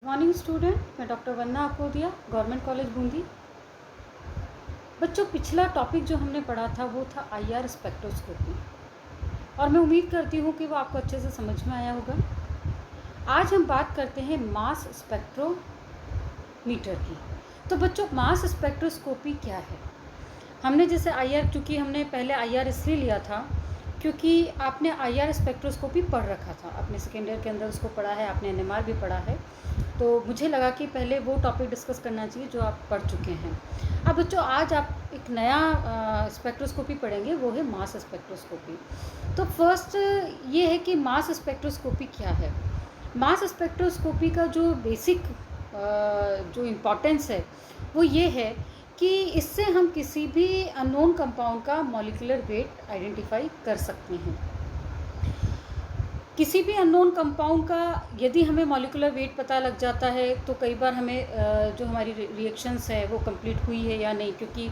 Morning student, मैं doctor वंदना Akodiya, government college Bundi. बच्चों, पिछला टॉपिक जो हमने पढ़ा था वो था आईआर स्पेक्ट्रोस्कोपी, और मैं उम्मीद करती हूँ कि वो आपको अच्छे से समझ में आया होगा। आज हम बात करते हैं मास स्पेक्ट्रोमीटर की। तो बच्चों, मास स्पेक्ट्रोस्कोपी क्या है? हमने जैसे आईआर, क्योंकि हमने पहले आईआर इसलिए लिया था क्योंकि आपने आईआर स्पेक्ट्रोस्कोपी पढ़ रखा था, अपने सेकेंड ईयर के अंदर उसको पढ़ा है, आपने एनएमआर भी पढ़ा है, तो मुझे लगा कि पहले वो टॉपिक डिस्कस करना चाहिए जो आप पढ़ चुके हैं। अब बच्चों, आज आप एक नया स्पेक्ट्रोस्कोपी पढ़ेंगे, वो है मास स्पेक्ट्रोस्कोपी। तो फर्स्ट ये है कि मास स्पेक्ट्रोस्कोपी क्या है। मास स्पेक्ट्रोस्कोपी का जो बेसिक जो इम्पोर्टेंस है वो ये है कि इससे हम किसी भी अननोन कंपाउंड का मॉलिक्यूलर वेट आइडेंटिफाई कर सकते हैं। किसी भी अननोन कंपाउंड का यदि हमें मॉलिक्यूलर वेट पता लग जाता है तो कई बार हमें जो हमारी रिएक्शंस है वो कंप्लीट हुई है या नहीं, क्योंकि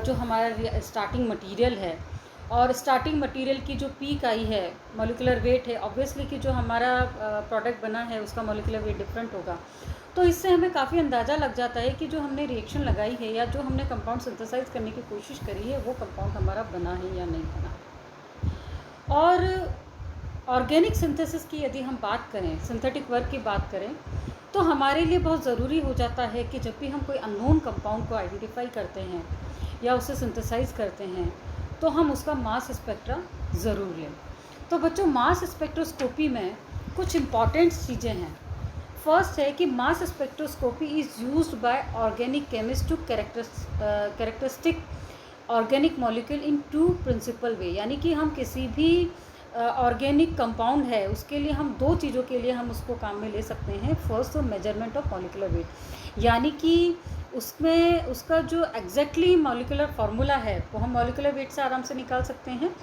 जो हमारा स्टार्टिंग मटेरियल है और स्टार्टिंग मटेरियल की जो पीक आई है मॉलिक्यूलर वेट है, ऑब्वियसली कि जो हमारा प्रोडक्ट बना है उसका मॉलिक्यूलर वेट डिफरेंट होगा। तो इससे हमें काफ़ी अंदाज़ा लग जाता है कि जो हमने रिएक्शन लगाई है या जो हमने कंपाउंड सिंथेसाइज करने की कोशिश करी है वो कंपाउंड हमारा बना है या नहीं बना। और ऑर्गेनिक सिंथेसिस की यदि हम बात करें, सिंथेटिक वर्क की बात करें, तो हमारे लिए बहुत ज़रूरी हो जाता है कि जब भी हम कोई अननोन कंपाउंड को आइडेंटिफाई करते हैं या उसे सिंथेसाइज करते हैं तो हम उसका मास स्पेक्ट्रा ज़रूर लें। तो बच्चों, मास स्पेक्ट्रोस्कोपी में कुछ इम्पॉर्टेंट चीज़ें हैं। फर्स्ट है कि mass spectroscopy is used by organic chemist to characteristic organic molecule in two principal way, यानी कि हम किसी भी ऑर्गेनिक कंपाउंड है उसके लिए हम दो चीज़ों के लिए हम उसको काम में ले सकते हैं। फर्स्ट तो मेजरमेंट ऑफ मॉलिक्यूलर वेट, यानी कि उसमें उसका जो एग्जैक्टली मॉलिक्यूलर फार्मूला है वो हम मॉलिक्यूलर वेट से आराम से निकाल सकते हैं।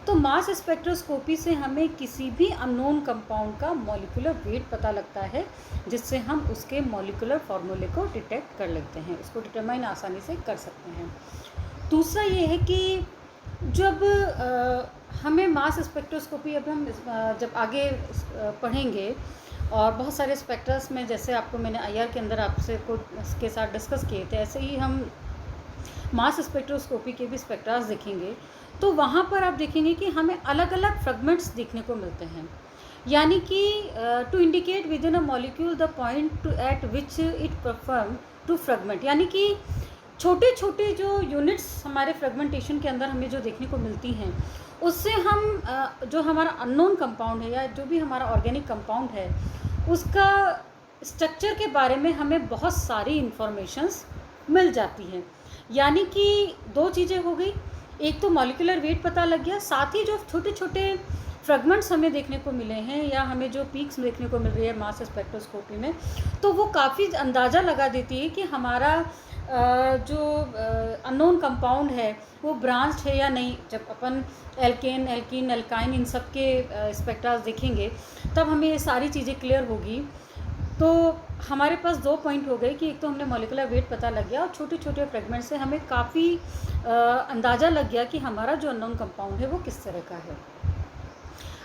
तो मास स्पेक्ट्रोस्कोपी से हमें किसी भी अननोन कंपाउंड का मॉलिक्यूलर वेट पता लगता है, जिससे हम उसके मॉलिक्यूलर फार्मूले को डिटेक्ट कर लेते हैं, उसको डिटरमाइन आसानी से कर सकते हैं। दूसरा ये है कि जब हमें मास स्पेक्ट्रोस्कोपी, अब हम जब आगे पढ़ेंगे और बहुत सारे स्पेक्ट्रस में, जैसे आपको मैंने आईआर के अंदर आपसे को के साथ डिस्कस किए थे, ऐसे ही हम मास स्पेक्ट्रोस्कोपी के भी स्पेक्ट्रास देखेंगे तो वहाँ पर आप देखेंगे कि हमें अलग अलग फ्रेगमेंट्स देखने को मिलते हैं, यानी कि to indicate within a molecule the point at which it perform to fragment, यानी कि छोटे छोटे जो यूनिट्स हमारे फ्रेगमेंटेशन के अंदर हमें जो देखने को मिलती हैं उससे हम जो हमारा अननोन कंपाउंड है या जो भी हमारा ऑर्गेनिक कंपाउंड है उसका स्ट्रक्चर के बारे में हमें बहुत सारी इंफॉर्मेशंस मिल जाती हैं। यानी कि दो चीज़ें हो गई, एक तो मॉलिक्यूलर वेट पता लग गया, साथ ही जो छोटे छोटे फ्रेगमेंट्स हमें देखने को मिले हैं या हमें जो पीक्स देखने को मिल रही है मास स्पेक्ट्रोस्कोपी में, तो वो काफ़ी अंदाज़ा लगा देती है कि हमारा जो अननोन कंपाउंड है वो ब्रांच्ड है या नहीं। जब अपन एल्केन, एल्कीन, एल्काइन इन सब के स्पेक्ट्रास देखेंगे तब हमें ये सारी चीज़ें क्लियर होगी। तो हमारे पास दो पॉइंट हो गए कि एक तो हमने मॉलिक्यूलर वेट पता लग गया और छोटे छोटे फ्रेगमेंट से हमें काफ़ी अंदाज़ा लग गया कि हमारा जो अननोन कंपाउंड है वो किस तरह का है।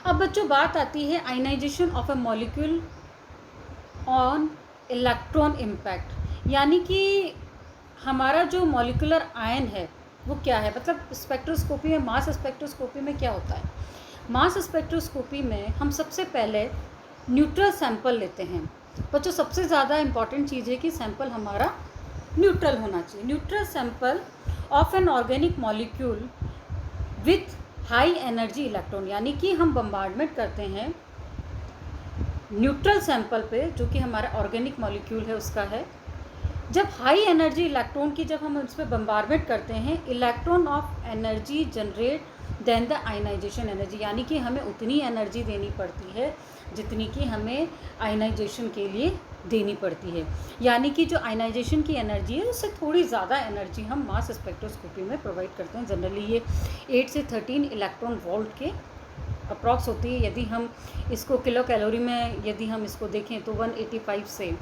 अब बच्चों, बात आती है ionization of a molecule on electron impact, यानी कि हमारा जो मॉलिक्यूलर आयन है वो क्या है। मतलब स्पेक्ट्रोस्कोपी में, मास स्पेक्ट्रोस्कोपी में क्या होता है, मास स्पेक्ट्रोस्कोपी में हम सबसे पहले न्यूट्रल सैंपल लेते हैं। बच्चों, सबसे ज़्यादा इम्पॉर्टेंट चीज़ है कि सैंपल हमारा न्यूट्रल होना चाहिए। Neutral sample of an organic molecule with high energy electron, यानी कि हम बम्बार्डमेंट करते हैं न्यूट्रल सैंपल पे जो कि हमारा ऑर्गेनिक मॉलिक्यूल है उसका है। जब हाई एनर्जी इलेक्ट्रॉन की जब हम उस पर बम्बार्डमेंट करते हैं, electron of energy generate then the ionization energy, यानी कि हमें उतनी एनर्जी देनी पड़ती है जितनी कि हमें आयनाइजेशन के लिए देनी पड़ती है। यानी कि जो आयनाइजेशन की एनर्जी है उससे थोड़ी ज़्यादा एनर्जी हम मास स्पेक्ट्रोस्कोपी में प्रोवाइड करते हैं। जनरली ये 8 से 13 इलेक्ट्रॉन वोल्ट के अप्रॉक्स होती है। यदि हम इसको किलो कैलोरी में यदि हम इसको देखें तो 185 से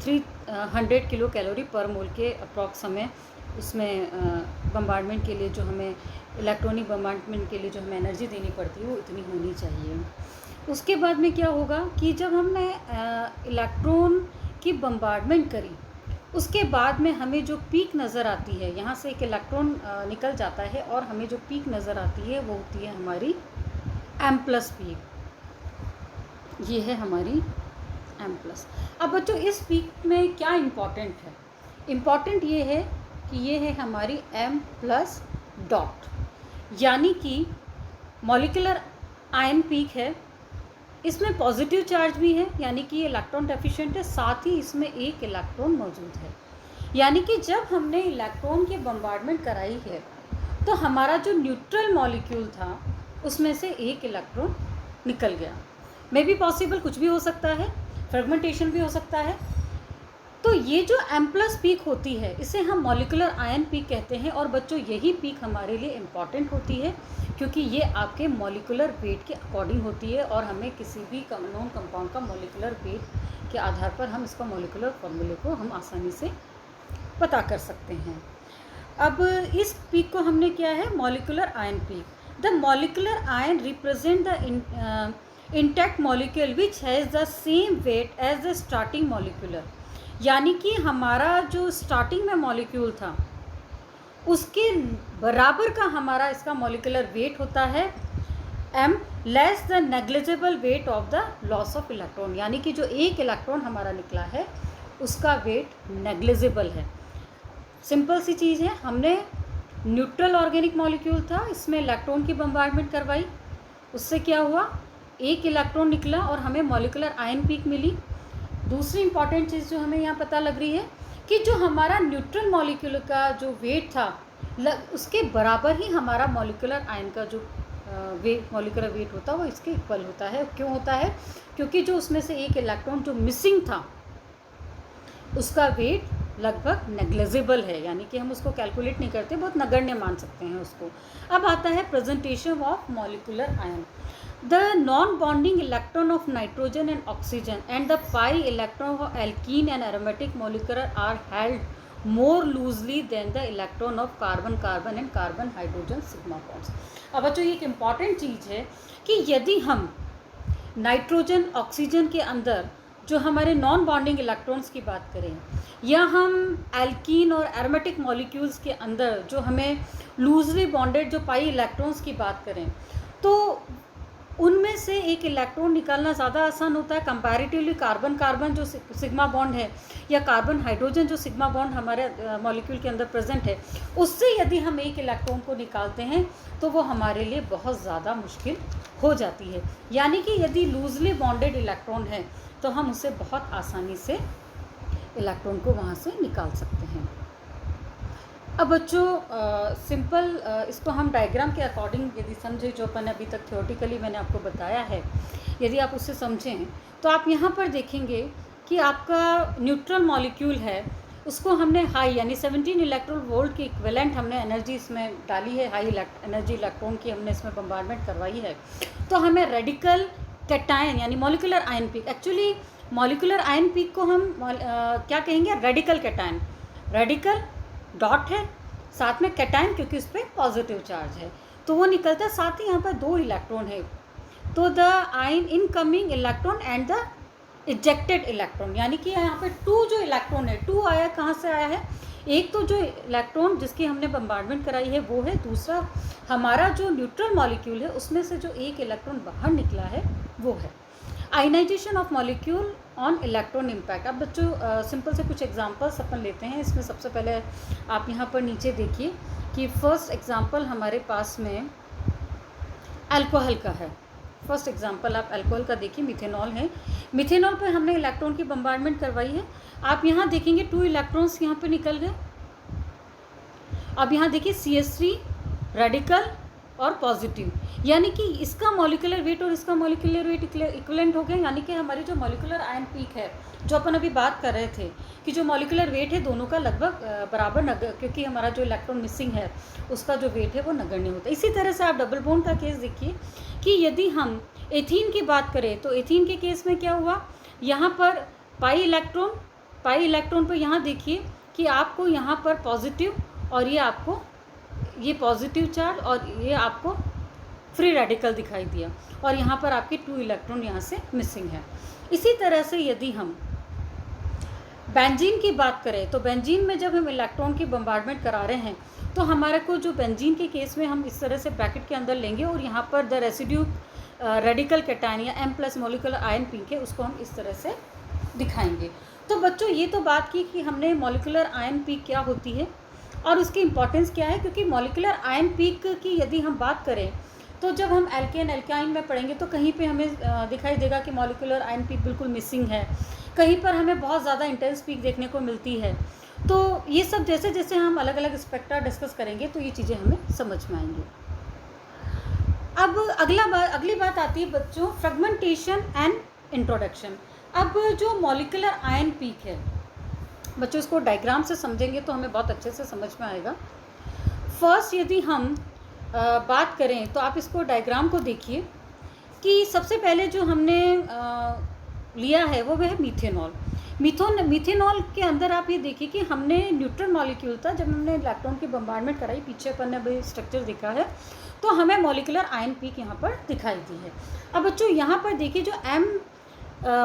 300 किलो कैलोरी पर मोल के अप्रॉक्स हमें उसमें बम्बार्डमेंट के लिए, जो हमें इलेक्ट्रॉनिक बम्बार्डमेंट के लिए जो हमें एनर्जी देनी पड़ती है वो इतनी होनी चाहिए। उसके बाद में क्या होगा कि जब हमने इलेक्ट्रॉन की बम्बार्डमेंट करी, उसके बाद में हमें जो पीक नज़र आती है, यहाँ से एक इलेक्ट्रॉन निकल जाता है और हमें जो पीक नज़र आती है वो होती है हमारी M+ पीक। ये है हमारी M+। अब बच्चों इस पीक में क्या इम्पॉर्टेंट है? इम्पॉर्टेंट ये है कि ये है हमारी M+ डॉट, यानी कि मॉलिक्यूलर आयन पीक है, इसमें पॉजिटिव चार्ज भी है, यानी कि ये इलेक्ट्रॉन डेफिशिएंट है, साथ ही इसमें एक इलेक्ट्रॉन मौजूद है। यानी कि जब हमने इलेक्ट्रॉन की बम्बार्डमेंट कराई है तो हमारा जो न्यूट्रल मॉलिक्यूल था उसमें से एक इलेक्ट्रॉन निकल गया। मे बी पॉसिबल, कुछ भी हो सकता है, फ्रेगमेंटेशन भी हो सकता है। तो ये जो M+ पीक होती है इसे हम मॉलिक्यूलर आयन पीक कहते हैं। और बच्चों यही पीक हमारे लिए इम्पॉर्टेंट होती है क्योंकि ये आपके मॉलिक्यूलर वेट के अकॉर्डिंग होती है और हमें किसी भी नॉन कंपाउंड का मॉलिक्यूलर वेट के आधार पर हम इसका मॉलिक्यूलर फॉर्मूले को हम आसानी से पता कर सकते हैं। अब इस पीक को हमने क्या है, molecular ion peak. The molecular ion represent the intact molecule which has the same weight as the starting molecular, यानी कि हमारा जो स्टार्टिंग में मॉलिक्यूल था उसके बराबर का हमारा इसका मॉलिक्यूलर वेट होता है M less the negligible weight of the loss of electron, यानी कि जो एक इलेक्ट्रॉन हमारा निकला है उसका वेट नेग्लिजिबल है। सिंपल सी चीज़ है, हमने न्यूट्रल ऑर्गेनिक मॉलिक्यूल था, इसमें इलेक्ट्रॉन की बम्बार्डमेंट करवाई, उससे क्या हुआ, एक इलेक्ट्रॉन निकला और हमें मॉलिक्यूलर आयन पीक मिली। दूसरी इंपॉर्टेंट चीज़ जो हमें यहाँ पता लग रही है कि जो हमारा न्यूट्रल मॉलिक्यूल का जो वेट था उसके बराबर ही हमारा मॉलिक्यूलर आयन का जो मॉलिक्यूलर वेट होता है वो इसके इक्वल होता है। क्यों होता है? क्योंकि जो उसमें से एक इलेक्ट्रॉन जो मिसिंग था उसका वेट लगभग नेग्लिजिबल है, यानी कि हम उसको कैलकुलेट नहीं करते, बहुत नगण्य मान सकते हैं उसको। अब आता है presentation of molecular ion. The non-bonding electron of nitrogen and oxygen and the pi electron of alkene and aromatic molecule are held more loosely than the electron of carbon and carbon hydrogen sigma bonds। अब बच्चों ये एक important चीज़ है कि यदि हम nitrogen oxygen के अंदर जो हमारे नॉन बॉन्डिंग इलेक्ट्रॉन्स की बात करें या हम एल्कीन और एरोमेटिक मॉलिक्यूल्स के अंदर जो हमें लूजली बॉन्डेड जो पाई इलेक्ट्रॉन्स की बात करें तो उनमें से एक इलेक्ट्रॉन निकालना ज़्यादा आसान होता है कंपैरेटिवली कार्बन कार्बन जो सिग्मा बॉन्ड है या कार्बन हाइड्रोजन जो सिग्मा बॉन्ड हमारे मॉलिक्यूल के अंदर प्रेजेंट है, उससे यदि हम एक इलेक्ट्रॉन को निकालते हैं तो वो हमारे लिए बहुत ज़्यादा मुश्किल हो जाती है। यानी कि यदि लूजली बॉन्डेड इलेक्ट्रॉन है तो हम उसे बहुत आसानी से इलेक्ट्रॉन को वहाँ से निकाल सकते हैं। अब बच्चों सिंपल इसको हम डायग्राम के अकॉर्डिंग यदि समझें, जो अपन अभी तक थियोरेटिकली मैंने आपको बताया है, यदि आप उससे समझें तो आप यहाँ पर देखेंगे कि आपका न्यूट्रल मॉलिक्यूल है उसको हमने हाई यानी 17 इलेक्ट्रॉन वोल्ट की इक्विवेलेंट हमने एनर्जी इसमें डाली है, हाई एनर्जी इलेक्ट्रॉन की हमने इसमें बम्बार्डमेंट करवाई है। तो हमें रेडिकल कैटायन यानी molecular ion peak, actually molecular ion peak को हम क्या कहेंगे, रेडिकल कैटायन। रेडिकल डॉट है, साथ में कैटायन क्योंकि उस पर पॉजिटिव चार्ज है तो वो निकलता है, साथ ही यहाँ पर 2 इलेक्ट्रॉन है। तो the ion incoming electron and the ejected electron, यानी कि यहाँ पे 2 जो इलेक्ट्रॉन है, 2 आया कहाँ से आया है, एक तो जो इलेक्ट्रॉन जिसकी हमने बम्बार्डमेंट कराई है वो है, दूसरा हमारा जो न्यूट्रल मॉलिक्यूल है उसमें से जो एक इलेक्ट्रॉन बाहर निकला है वो है। Ionization of molecule on electron impact. अब बच्चों सिंपल से कुछ एग्जांपल्स अपन लेते हैं। इसमें सबसे पहले आप यहाँ पर नीचे देखिए कि फर्स्ट एग्जांपल हमारे पास में अल्कोहल का है। फर्स्ट एग्जांपल आप अल्कोहल का देखिए, मिथेनॉल है। मिथेनॉल पर हमने इलेक्ट्रॉन की बम्बार्डमेंट करवाई है। आप यहाँ देखेंगे 2 इलेक्ट्रॉन्स यहाँ पर निकल गए। अब यहाँ देखिए CH3 रेडिकल और पॉजिटिव, यानी कि इसका मॉलिक्यूलर वेट और इसका मॉलिक्यूलर वेट इक्विवेलेंट हो गया। यानी कि हमारी जो मॉलिक्यूलर आयन पीक है जो अपन अभी बात कर रहे थे कि जो मॉलिक्यूलर वेट है दोनों का लगभग बराबर क्योंकि हमारा जो इलेक्ट्रॉन मिसिंग है उसका जो वेट है वो नगण्य होता है। इसी तरह से आप डबल बॉन्ड का केस देखिए कि यदि हम एथीन की बात करें तो एथीन के केस में क्या हुआ, यहाँ पर पाई इलेक्ट्रॉन पर यहाँ देखिए कि आपको यहाँ पर पॉजिटिव और ये आपको ये पॉजिटिव चार्ज और ये आपको फ्री रेडिकल दिखाई दिया और यहाँ पर आपके 2 इलेक्ट्रॉन यहाँ से मिसिंग है। इसी तरह से यदि हम बेंजीन की बात करें तो बेंजीन में जब हम इलेक्ट्रॉन की बम्बार्डमेंट करा रहे हैं तो हमारे को जो बेंजीन के केस में हम इस तरह से ब्रैकेट के अंदर लेंगे और यहाँ पर द रेसिड्यू रेडिकल कैटायन या M+ मॉलिक्यूलर आयन पीक है उसको हम इस तरह से दिखाएंगे। तो बच्चों ये तो बात की कि हमने मॉलिक्यूलर आयन पीक क्या होती है और उसकी इम्पोर्टेंस क्या है, क्योंकि मॉलिक्यूलर आयन पीक की यदि हम बात करें तो जब हम एल्केन एल्काइन में पढ़ेंगे तो कहीं पे हमें दिखाई देगा कि मॉलिक्यूलर आयन पीक बिल्कुल मिसिंग है, कहीं पर हमें बहुत ज़्यादा इंटेंस पीक देखने को मिलती है। तो ये सब जैसे जैसे हम अलग अलग स्पेक्ट्रा डिस्कस करेंगे तो ये चीज़ें हमें समझ में आएंगी। अब अगली बात आती है बच्चों फ्रेगमेंटेशन एंड इंट्रोडक्शन। अब जो मॉलिक्यूलर आयन पीक है बच्चों, इसको डायग्राम से समझेंगे तो हमें बहुत अच्छे से समझ में आएगा। फर्स्ट यदि हम बात करें तो आप इसको डायग्राम को देखिए कि सबसे पहले जो हमने लिया है वो है मीथेनॉल। मीथेनॉल के अंदर आप ये देखिए कि हमने न्यूट्रल मॉलिक्यूल था, जब हमने इलेक्ट्रॉन की बम्बार्डमेंट कराई पीछे अपन ने अभी स्ट्रक्चर दिखा है तो हमें मॉलिक्यूलर आयन पीक यहाँ पर दिखाई दी है। अब बच्चों यहाँ पर देखिए जो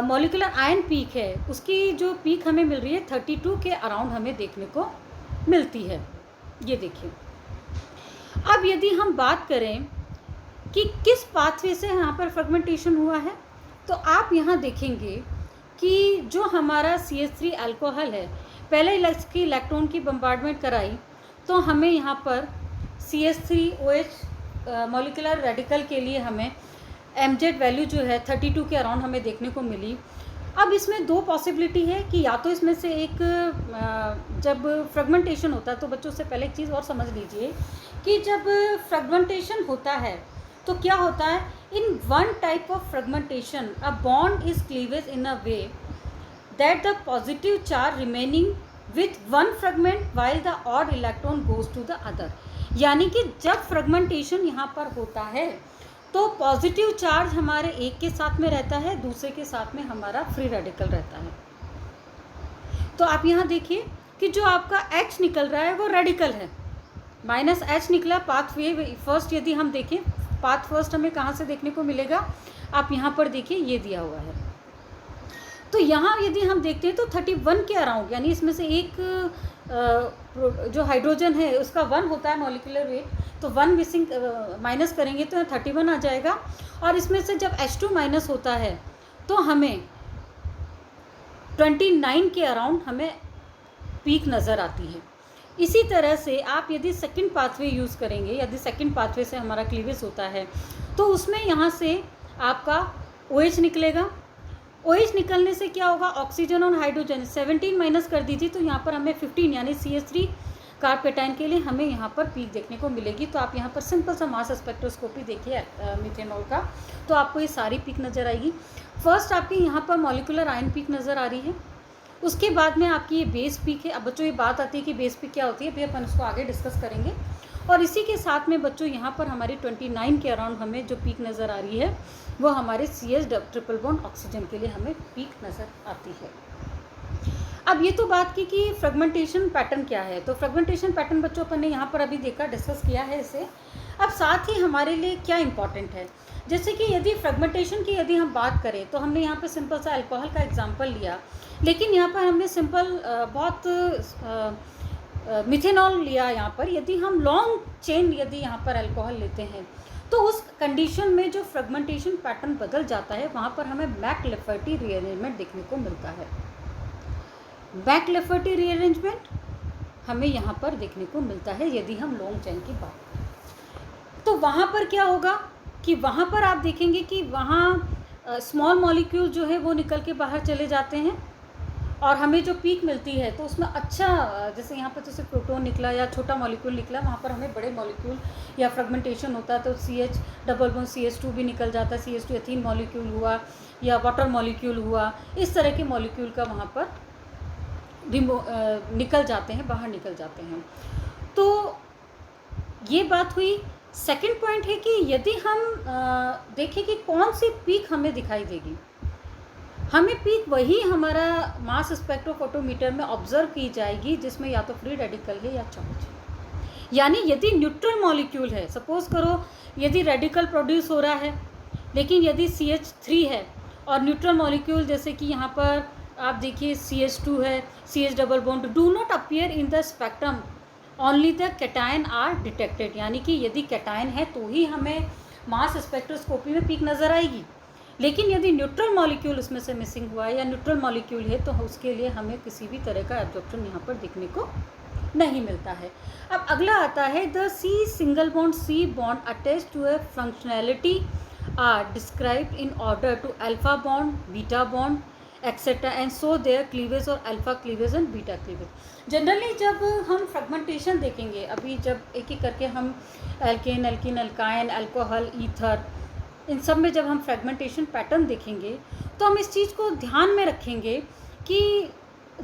मॉलिक्यूलर आयन पीक है उसकी जो पीक हमें मिल रही है 32 के अराउंड हमें देखने को मिलती है, ये देखिए। अब यदि हम बात करें कि किस पाथवे से यहाँ पर फ्रेगमेंटेशन हुआ है तो आप यहाँ देखेंगे कि जो हमारा CH3 अल्कोहल है, पहले इसकी इलेक्ट्रॉन की बम्बार्डमेंट कराई तो हमें यहाँ पर CH3OH मॉलिक्यूलर रेडिकल के लिए हमें MZ वैल्यू जो है 32 के अराउंड हमें देखने को मिली। अब इसमें दो पॉसिबिलिटी है कि या तो इसमें से एक जब फ्रेगमेंटेशन होता है तो बच्चों से पहले एक चीज़ और समझ लीजिए कि जब फ्रेगमेंटेशन होता है तो क्या होता है, in one type of fragmentation a bond is cleavage in a way that the positive charge remaining with one fragment while the odd electron goes to the other. यानी कि जब फ्रेगमेंटेशन यहाँ पर होता है तो पॉजिटिव चार्ज हमारे एक के साथ में रहता है, दूसरे के साथ में हमारा फ्री रेडिकल रहता है। तो आप यहाँ देखिए कि जो आपका H निकल रहा है वो रेडिकल है, -H निकला पाथ वे फर्स्ट। यदि हम देखें पाथ फर्स्ट हमें कहाँ से देखने को मिलेगा, आप यहाँ पर देखिए ये दिया हुआ है। तो यहाँ यदि हम देखते हैं तो 31 के अराउंड, यानी इसमें से एक जो हाइड्रोजन है उसका 1 होता है मॉलिक्यूलर वेट, तो 1 मिसिंग माइनस करेंगे तो 31 आ जाएगा। और इसमें से जब H2 माइनस होता है तो हमें 29 के अराउंड हमें पीक नज़र आती है। इसी तरह से आप यदि सेकंड पाथवे यूज़ करेंगे, यदि सेकंड पाथवे से हमारा क्लीवेज होता है तो उसमें यहाँ से आपका OH निकलेगा। OH निकलने से क्या होगा, ऑक्सीजन और हाइड्रोजन 17 माइनस कर दीजिए तो यहाँ पर हमें 15 यानी CH3 कार्ब कैटायन के लिए हमें यहाँ पर पीक देखने को मिलेगी। तो आप यहाँ पर सिंपल सा मास स्पेक्ट्रोस्कोपी देखिए मीथेनॉल का, तो आपको ये सारी पीक नज़र आएगी। फर्स्ट आपकी यहाँ पर मॉलिक्यूलर आयन पीक नज़र आ रही है, उसके बाद में आपकी ये बेस पीक है। अब बच्चों ये बात आती है कि बेस पीक क्या होती है, फिर अपन उसको आगे डिस्कस करेंगे। और इसी के साथ में बच्चों यहाँ पर हमारी 29 के अराउंड हमें जो पीक नज़र आ रही है वो हमारे CH ट्रिपल बॉन्ड ऑक्सीजन के लिए हमें पीक नज़र आती है। अब ये तो बात की कि फ्रेगमेंटेशन पैटर्न क्या है, तो फ्रेगमेंटेशन पैटर्न बच्चों अपन ने यहाँ पर अभी देखा, डिस्कस किया है इसे। अब साथ ही हमारे लिए क्या इंपॉर्टेंट है, जैसे कि यदि फ्रेगमेंटेशन की यदि हम बात करें तो हमने यहाँ पे सिंपल सा अल्कोहल का एग्जांपल लिया, लेकिन यहाँ पर हमने सिंपल बहुत मिथेनॉल लिया। यहाँ पर यदि हम लॉन्ग चेन यदि यहाँ पर अल्कोहल लेते हैं तो उस कंडीशन में जो फ्रेगमेंटेशन पैटर्न बदल जाता है वहाँ पर हमें मैक-लेफर्टी रीअरेंजमेंट देखने को मिलता है। मैक-लेफर्टी रीअरेंजमेंट हमें यहाँ पर देखने को मिलता है यदि हम लॉन्ग चेन की बात करें। तो वहाँ पर क्या होगा कि वहाँ पर आप देखेंगे कि वहाँ स्मॉल मॉलिक्यूल जो है वो निकल के बाहर चले जाते हैं और हमें जो पीक मिलती है तो उसमें अच्छा, जैसे यहाँ पर तो सिर्फ प्रोटॉन निकला या छोटा मॉलिक्यूल निकला, वहाँ पर हमें बड़े मॉलिक्यूल या फ्रेगमेंटेशन होता है तो CH डबल बॉन्ड CH2 भी निकल जाता है, CH2 एथीन मॉलिक्यूल हुआ या वाटर मॉलिक्यूल हुआ, इस तरह के मॉलिक्यूल का वहाँ पर निकल जाते हैं, बाहर निकल जाते हैं। तो ये बात हुई। सेकंड पॉइंट है कि यदि हम देखें कि कौन सी पीक हमें दिखाई देगी, हमें पीक वही हमारा मास स्पेक्ट्रोफोटोमीटर में ऑब्जर्व की जाएगी जिसमें या तो फ्री रेडिकल है या चार्ज है। यानी यदि न्यूट्रल मॉलिक्यूल है, सपोज करो यदि रेडिकल प्रोड्यूस हो रहा है लेकिन यदि CH3 है और न्यूट्रल मॉलिक्यूल जैसे कि यहाँ पर आप देखिए CH2 है, CH double bond do not appear in the spectrum, only the cation are detected, यानी कि यदि कैटायन है तो ही हमें मास स्पेक्ट्रोस्कोपी में पीक नज़र आएगी, लेकिन यदि न्यूट्रल मॉलिक्यूल उसमें से मिसिंग हुआ है या न्यूट्रल मॉलिक्यूल है तो उसके लिए हमें किसी भी तरह का एब्जॉर्प्शन यहाँ पर देखने को नहीं मिलता है। अब अगला आता है the C single bond C bond attach to a functionality are described in order to alpha bond, beta bond etcetera and so there cleavage और alpha cleavage and beta cleavage. Generally जब हम फ्रेगमेंटेशन देखेंगे, अभी जब एक एक करके हम alkane, alkene, alkyne, alcohol, ether, इन सब में जब हम फ्रेगमेंटेशन पैटर्न देखेंगे तो हम इस चीज़ को ध्यान में रखेंगे कि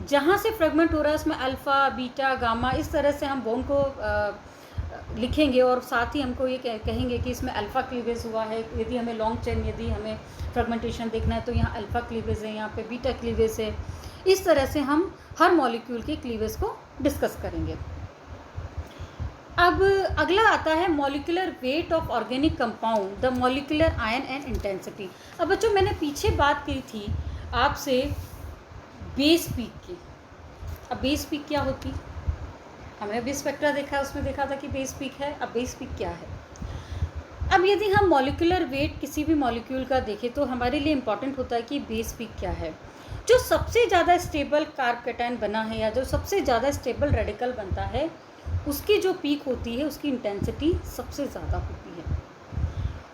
जहाँ से फ्रेगमेंट हो रहा है उसमें अल्फ़ा, बीटा, गामा, इस तरह से हम बॉन्ड को लिखेंगे और साथ ही हमको ये कहेंगे कि इसमें अल्फ़ा क्लीवेज हुआ है। यदि हमें लॉन्ग चेन, यदि हमें फ्रेगमेंटेशन देखना है तो यहाँ अल्फ़ा क्लीवेज है, यहाँ पे बीटा क्लीवेज है। इस तरह से हम हर मॉलिक्यूल के क्लीवेज को डिस्कस करेंगे। अब अगला आता है molecular weight of organic compound, the molecular ion and intensity. अब बच्चों मैंने पीछे बात की थी आपसे बेस पीक की। अब बेस पीक क्या होती, हमने अभी स्पेक्ट्रा देखा, उसमें देखा था कि बेस पीक है। अब बेस पीक क्या है? अब यदि हम मॉलिक्यूलर वेट किसी भी मॉलिक्यूल का देखें तो हमारे लिए इम्पॉर्टेंट होता है कि बेस पीक क्या है। जो सबसे ज़्यादा स्टेबल कार्ब कैटायन बना है या जो सबसे ज़्यादा स्टेबल रेडिकल बनता है उसकी जो पीक होती है उसकी इंटेंसिटी सबसे ज़्यादा होती है।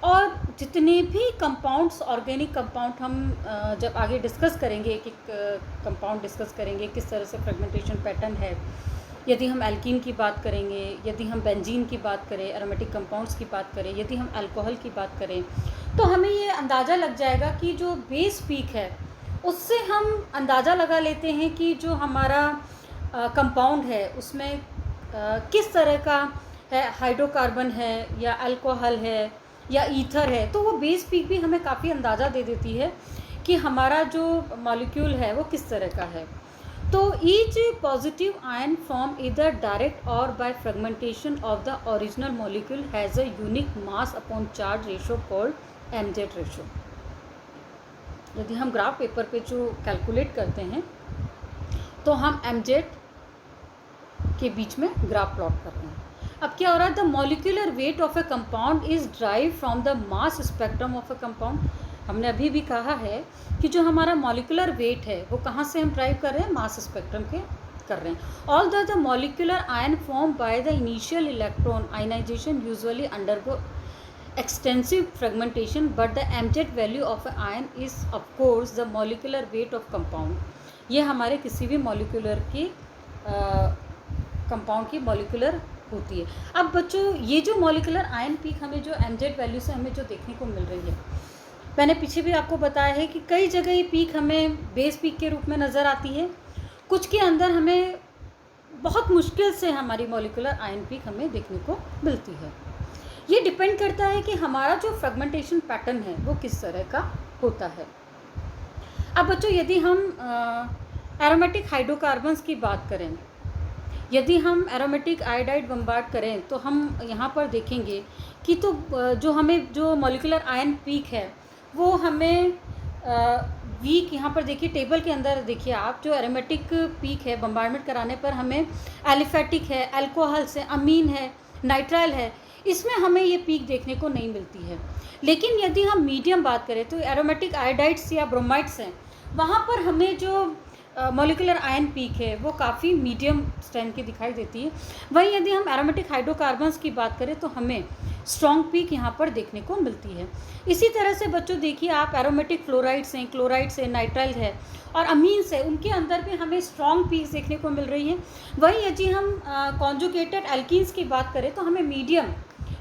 और जितने भी कंपाउंड्स, ऑर्गेनिक कंपाउंड हम जब आगे डिस्कस करेंगे, एक एक कंपाउंड डिस्कस करेंगे किस तरह से फ्रेगमेंटेशन पैटर्न है। यदि हम एल्कीन की बात करेंगे, यदि हम बेंजीन की बात करें, एरोमेटिक कंपाउंड्स की बात करें, यदि हम अल्कोहल की बात करें, तो हमें ये अंदाज़ा लग जाएगा कि जो बेस पीक है उससे हम अंदाज़ा लगा लेते हैं कि जो हमारा कंपाउंड है उसमें किस तरह का है, हाइड्रोकार्बन है या अल्कोहल है या ईथर है। तो वो बेस पीक भी हमें काफ़ी अंदाज़ा दे देती है कि हमारा जो मॉलिक्यूल है वो किस तरह का है। तो ईच पॉजिटिव आयन फॉर्म इधर डायरेक्ट और by fragmentation of the original molecule has a unique mass upon charge ratio called Mz ratio. यदि हम ग्राफ पेपर पे जो कैलकुलेट करते हैं तो हम एमजेड के बीच में ग्राफ प्लॉट कर रहे हैं। अब क्या हो रहा है, the molecular weight of A compound is drive from the mass spectrum of A compound. हमने अभी भी कहा है कि जो हमारा मॉलिक्यूलर वेट है वो कहाँ से हम ड्राइव कर रहे हैं, मास स्पेक्ट्रम के कर रहे हैं। All the molecular ion form by the initial electron ionization usually undergo extensive fragmentation, but the mz value of an ion is of course the molecular weight of compound। ये हमारे किसी भी molecular की compound की molecular होती है। अब बच्चों ये जो मॉलिक्यूलर आयन पीक हमें जो mz वैल्यू से हमें जो देखने को मिल रही है, मैंने पीछे भी आपको बताया है कि कई जगह ये पीक हमें बेस पीक के रूप में नज़र आती है, कुछ के अंदर हमें बहुत मुश्किल से हमारी मॉलिक्यूलर आयन पीक हमें देखने को मिलती है। ये डिपेंड करता है कि हमारा जो फ्रेगमेंटेशन पैटर्न है वो किस तरह का होता है। अब बच्चों यदि हम एरोमेटिक हाइड्रोकार्बन्स की बात करें, यदि हम एरोमेटिक आयोडाइड बम्बार्ड करें तो हम यहाँ पर देखेंगे कि तो जो हमें जो मॉलिक्यूलर आयन पीक है वो हमें वीक, यहाँ पर देखिए टेबल के अंदर देखिए आप, जो एरोमेटिक पीक है बम्बार्डमेंट कराने पर हमें एलिफेटिक है, अल्कोहल से, अमीन है, नाइट्राइल है, इसमें हमें ये पीक देखने को नहीं मिलती है। लेकिन यदि हम मीडियम बात करें तो एरोमेटिक आयोडाइड्स या ब्रोमाइड्स हैं, वहाँ पर हमें जो मॉलिक्यूलर आयन पीक है वो काफ़ी मीडियम स्ट्रेंथ की दिखाई देती है। वहीं यदि हम एरोमेटिक हाइड्रोकार्बन्स की बात करें तो हमें स्ट्रॉन्ग पीक यहाँ पर देखने को मिलती है। इसी तरह से बच्चों देखिए आप, एरोमेटिक फ्लोराइड्स हैं, क्लोराइड्स हैं, नाइट्राइल है और अमीन्स है, उनके अंदर भी हमें स्ट्रॉन्ग पीक्स देखने को मिल रही है। वहीं यदि हम कॉन्जुगेटेड एल्कीन्स की बात करें तो हमें मीडियम,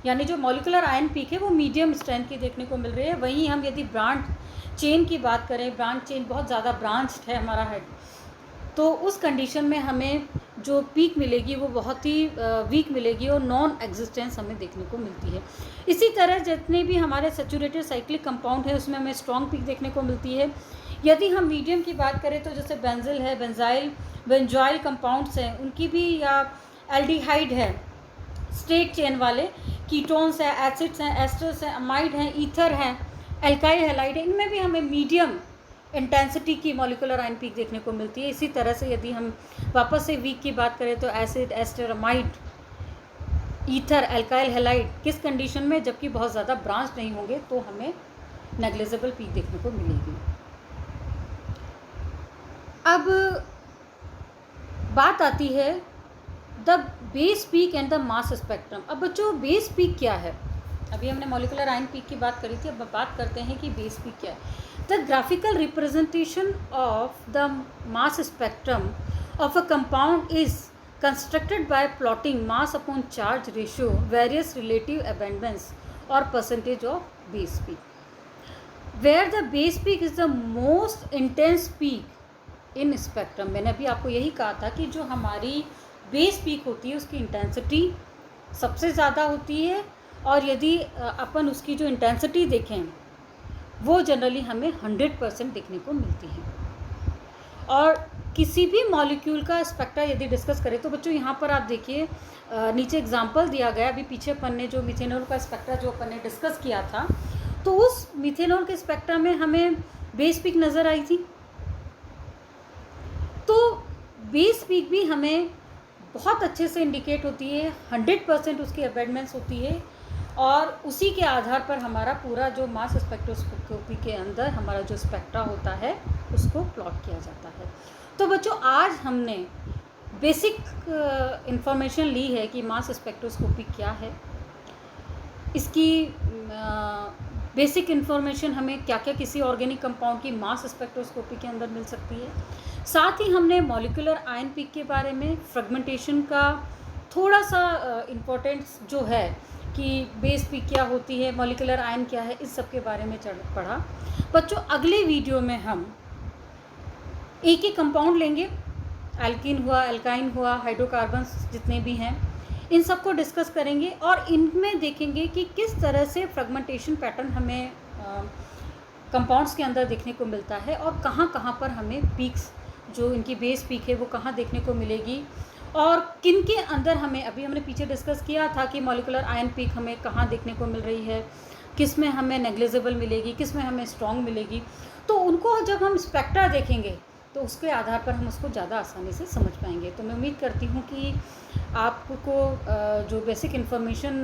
यानी जो मॉलिक्यूलर आयन पीक है वो मीडियम स्ट्रेंथ की देखने को मिल रही है। वहीं हम यदि ब्रांच चेन की बात करें, ब्रांच चेन बहुत ज़्यादा ब्रांच्ड है हमारा हेड, तो उस कंडीशन में हमें जो पीक मिलेगी वो बहुत ही वीक मिलेगी और नॉन एग्जिस्टेंस हमें देखने को मिलती है। इसी तरह जितने भी हमारे सैचुरेटेड साइक्लिक कंपाउंड है उसमें हमें स्ट्रॉन्ग पीक देखने को मिलती है। यदि हम मीडियम की बात करें तो जैसे बेंजिल है, बेंजाइल, बेंजॉइल कंपाउंड्स हैं उनकी भी, या एल्डिहाइड है, स्ट्रेट चेन वाले, कीटोन्स हैं, एसिड्स हैं, एस्टर्स हैं, अमाइड हैं, ईथर हैं, एल्काइल हैलाइड है, इनमें भी हमें मीडियम इंटेंसिटी की मॉलिक्यूलर आयन पीक देखने को मिलती है। इसी तरह से यदि हम वापस से वीक की बात करें तो एसिड, एस्टेरामाइड, ईथर, एल्काइल हैलाइड किस कंडीशन में, जबकि बहुत ज़्यादा ब्रांच नहीं होंगे तो हमें नेग्लिजिबल पीक देखने को मिलेगी। अब बात आती है the base peak and the mass spectrum. अब बच्चों बेस पीक क्या है? अभी हमने मॉलिक्यूलर आयन पीक की बात करी थी, अब बात करते हैं कि बेस पीक क्या है। The graphical representation of the mass spectrum of a compound is constructed by plotting mass upon charge ratio, various relative abundance or percentage of base peak, where the base peak is the most intense peak in spectrum। मैंने अभी आपको यही कहा था कि जो हमारी base peak होती है उसकी इंटेंसिटी सबसे ज़्यादा होती है, और यदि अपन उसकी जो इंटेंसिटी देखें वो जनरली हमें 100% देखने को मिलती है। और किसी भी मॉलिक्यूल का स्पेक्ट्रा यदि डिस्कस करें तो बच्चों यहाँ पर आप देखिए नीचे एग्जांपल दिया गया। अभी पीछे अपन ने जो मिथेनॉल का स्पेक्ट्रा जो अपन ने डिस्कस किया था, तो उस मिथेनॉल के स्पेक्ट्रा में हमें बेस पीक नज़र आई थी। तो बेस पीक भी हमें बहुत अच्छे से इंडिकेट होती है, 100% उसकी अबेंडेंस होती है, और उसी के आधार पर हमारा पूरा जो मास स्पेक्ट्रोस्कोपी के अंदर हमारा जो स्पेक्ट्रा होता है उसको प्लॉट किया जाता है। तो बच्चों आज हमने बेसिक इंफॉर्मेशन ली है कि मास स्पेक्ट्रोस्कोपी क्या है, इसकी बेसिक इन्फॉर्मेशन हमें क्या क्या किसी ऑर्गेनिक कंपाउंड की मास स्पेक्ट्रोस्कोपी के अंदर मिल सकती है। साथ ही हमने मॉलिक्यूलर आयन पीक के बारे में, फ्रेगमेंटेशन का थोड़ा सा इम्पोर्टेंस जो है कि बेस पीक क्या होती है, मॉलिक्यूलर आयन क्या है, इस सब के बारे में पढ़ा। बच्चों अगले वीडियो में हम एक ही कंपाउंड लेंगे, एल्कीन हुआ, एल्काइन हुआ, हाइड्रोकार्बन्स जितने भी हैं, इन सब को डिस्कस करेंगे और इनमें देखेंगे कि किस तरह से फ्रेगमेंटेशन पैटर्न हमें कंपाउंड्स के अंदर देखने को मिलता है, और कहाँ कहाँ पर हमें पीक्स जो इनकी बेस पीक है वो कहाँ देखने को मिलेगी, और किन के अंदर हमें, अभी हमने पीछे डिस्कस किया था कि मॉलिक्यूलर आयन पीक हमें कहाँ देखने को मिल रही है, किस में हमें नेग्लिजिबल मिलेगी, किस में हमें स्ट्रॉन्ग मिलेगी। तो उनको जब हम स्पेक्ट्रा देखेंगे तो उसके आधार पर हम उसको ज़्यादा आसानी से समझ पाएंगे। तो मैं उम्मीद करती हूँ कि आपको जो बेसिक इन्फॉर्मेशन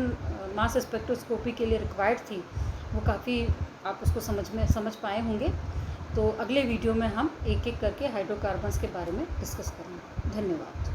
मास स्पेक्ट्रोस्कोपी के लिए रिक्वायर्ड थी वो काफ़ी आप उसको समझ पाए होंगे। तो अगले वीडियो में हम एक एक करके हाइड्रोकार्बन्स के बारे में डिस्कस करेंगे। धन्यवाद।